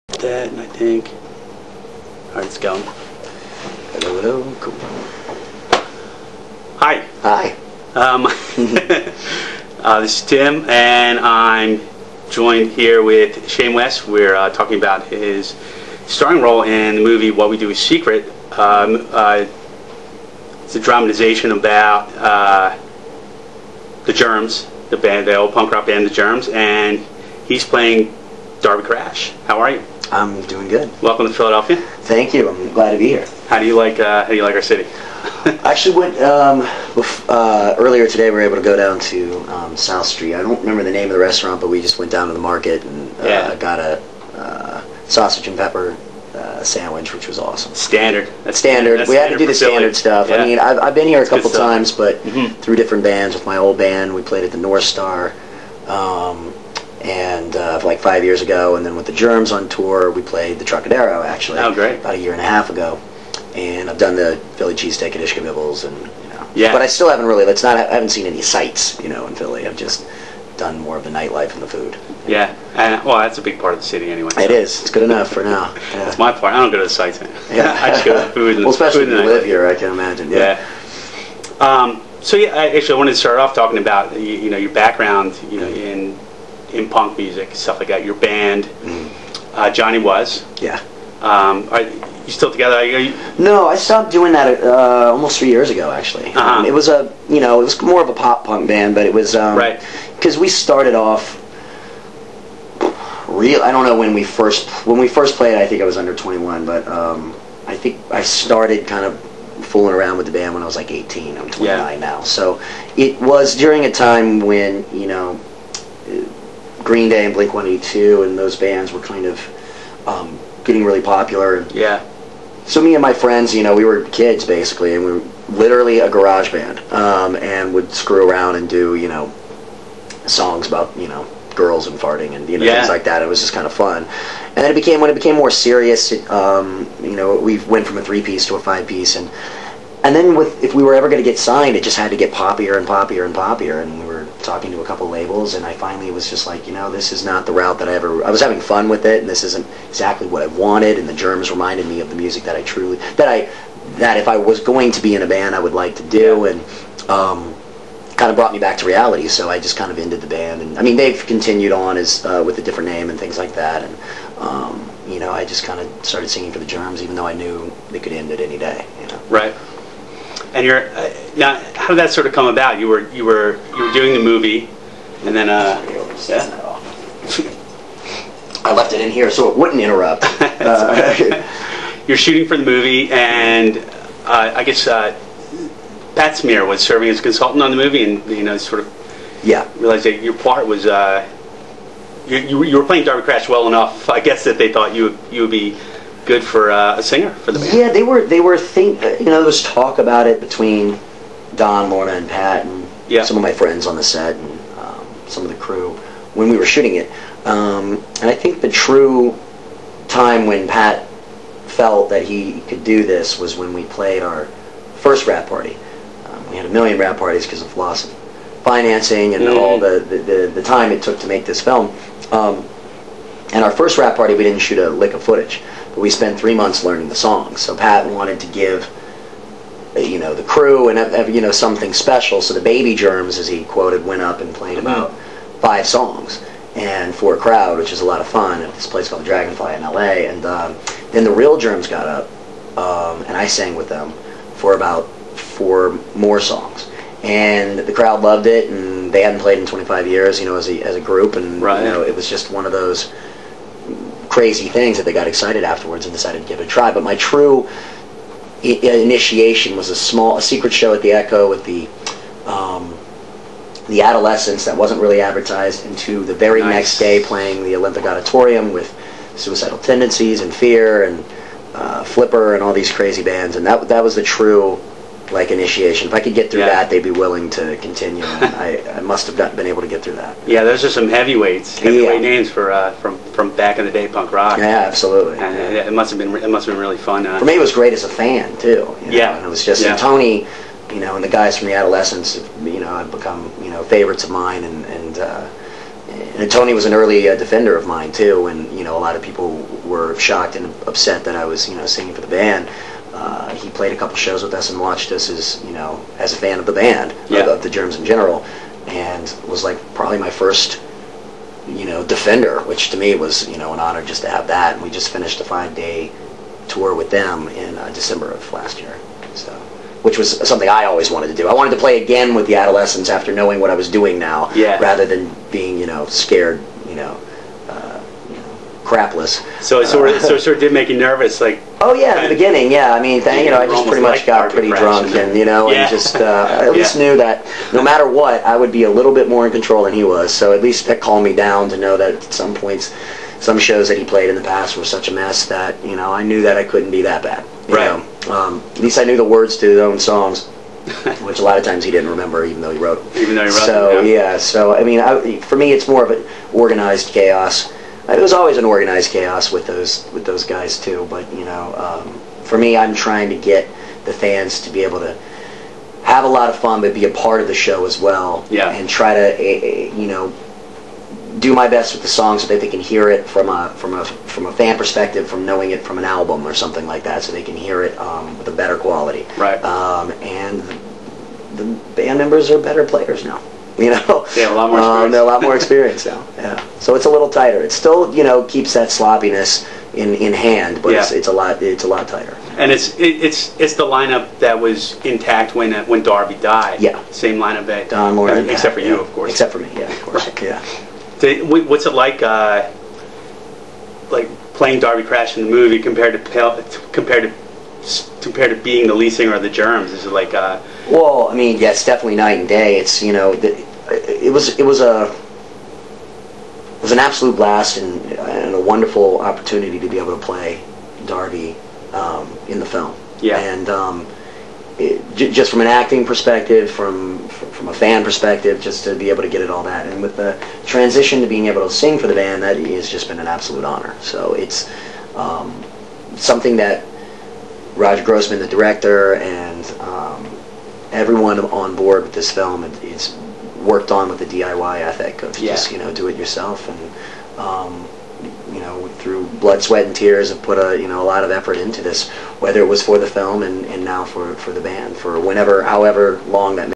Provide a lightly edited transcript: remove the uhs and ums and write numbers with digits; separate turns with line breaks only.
That, and I think. Alright, it's going.
Hello, hello, cool.
Hi.
Hi.
This is Tim, and I'm joined here with Jonny Was. We're talking about his starring role in the movie What We Do Is Secret. It's a dramatization about the Germs, the band, the old punk rock band, the Germs, and he's playing Darby Crash. How are you?
I'm doing good.
Welcome to Philadelphia.
Thank you. I'm glad to be here.
How do you like our city?
I actually went earlier today. We were able to go down to South Street. I don't remember the name of the restaurant, but we just went down to the market and got a sausage and pepper sandwich, which was awesome.
Standard. That's
standard. We had to do the standard stuff.
Yeah.
I mean, I've been here a couple times, but
Mm-hmm.
through different bands. With my old band, we played at the North Star. Like 5 years ago, and then with the Germs on tour, we played the Trocadero, actually.
Oh, great.
About a year and a half ago. And I've done the Philly cheesesteak at Ishkabibbles, and
Yeah.
But I still haven't really. I haven't seen any sights, in Philly. I've just done more of the nightlife and the food.
Yeah, and well, that's a big part of the city anyway.
It is. It's good enough for now. Yeah.
That's my part. I don't go to the sights.
Yeah.
I just go to the food. And
well, especially if you live
nightlife.
here, I can imagine. Yeah.
So yeah, I wanted to start off talking about your background, in punk music, stuff like that. Your band, Jonny Was.
Yeah.
Are you still together?
No, I stopped doing that almost 3 years ago, actually. It was it was more of a pop punk band, but it was
right,
because we started off. I don't know when we first played. I think I was under 21, but I think I started kind of fooling around with the band when I was like 18. I'm 29 now, so it was during a time when Green Day and Blink-182 and those bands were kind of getting really popular.
Yeah.
So me and my friends, we were kids basically, and we were literally a garage band, and would screw around and do songs about girls and farting and things like that. It was just kind of fun. And then when it became more serious, we went from a 3-piece to a 5-piece, and then if we were ever going to get signed, it just had to get poppier and poppier and poppier. And we were talking to a couple labels, and I finally was just like, this is not the route that I was having fun with it, and this isn't exactly what I wanted. And the Germs reminded me of the music that that if I was going to be in a band, I would like to do, and kind of brought me back to reality. So I just kind of ended the band, and I mean they've continued on as with a different name and things like that, and I just kind of started singing for the Germs, even though I knew they could end it any day.
Right. And you're now. How did that sort of come about? You were doing the movie, and then
I left it in here so it wouldn't interrupt.
You're shooting for the movie, and I guess Pat Smear was serving as a consultant on the movie, and sort of realized that your part was you were playing Darby Crash well enough, I guess, that they thought you would be good for a singer for the band.
Yeah, there was talk about it between Don, Lorna, and Pat, and some of my friends on the set, and some of the crew when we were shooting it. And I think the true time when Pat felt that he could do this was when we played our first rap party. We had a million rap parties because of loss of financing and all the time it took to make this film. And our first rap party, we didn't shoot a lick of footage, but we spent 3 months learning the songs. So Pat wanted to give, the crew and something special. So the Baby Germs, as he quoted, went up and played about 5 songs, and for a crowd, which is a lot of fun, at this place called Dragonfly in LA. And then the real Germs got up, and I sang with them for about 4 more songs. And the crowd loved it, and they hadn't played in 25 years, as a group, and it was just one of those crazy things that they got excited afterwards and decided to give it a try. But my true initiation was a secret show at the Echo with the Adolescents that wasn't really advertised, into the very next day playing the Olympic Auditorium with Suicidal Tendencies and Fear and Flipper and all these crazy bands, and that was the true initiation. If I could get through that, they'd be willing to continue. And I must have been able to get through that. Yeah,
those are some heavyweight names for from back in the day punk rock.
Yeah, absolutely.
And it must have been really fun.
For me, it was great as a fan too. And it was just and Tony, and the guys from the Adolescents, have become favorites of mine, and Tony was an early defender of mine too, and a lot of people were shocked and upset that I was singing for the band. He played a couple shows with us and watched us as as a fan of the band, of the Germs in general, and was like probably my first defender, which to me was an honor just to have that. And we just finished a 5-day tour with them in December of last year, so which was something I always wanted to do. I wanted to play again with the Adolescents after knowing what I was doing now, rather than being scared, crapless.
So it sort of did make you nervous, like.
Oh yeah, in the beginning, yeah. I mean, I just pretty much got pretty drunk, and and just at least knew that no matter what, I would be a little bit more in control than he was. So at least that calmed me down to know that at some points, some shows that he played in the past were such a mess that I knew that I couldn't be that bad. At least I knew the words to his own songs, which a lot of times he didn't remember, even though he wrote. So them, so I mean, for me, it's more of an organized chaos. It was always an organized chaos with those guys too, but for me, I'm trying to get the fans to be able to have a lot of fun, but be a part of the show as well, and try to do my best with the songs so that they can hear it from a fan perspective, from knowing it from an album or something like that, so they can hear it with a better quality.
Right.
And the band members are better players now. They have
a lot more experience.
They're a lot more experience now. Yeah. So it's a little tighter. It still, keeps that sloppiness in hand, but it's a lot tighter.
And it's the lineup that was intact when Darby died.
Yeah.
Same lineup that
Don Moran,
except for you, of course.
Except for me, yeah, of course. Right. Yeah.
What's it like playing Darby Crash in the movie compared to being the lead singer of the Germs? Is it like?
Well, I mean, yeah, it's definitely night and day. It's it was an absolute blast and a wonderful opportunity to be able to play Darby in the film.
Yeah.
And just from an acting perspective, from a fan perspective, just to be able to get it all that, and with the transition to being able to sing for the band, that has just been an absolute honor. So it's something that Roger Grossman, the director, and everyone on board with this film, it's worked on with the DIY ethic of just do it yourself, and through blood, sweat, and tears have put a lot of effort into this, whether it was for the film and now for the band, for however long that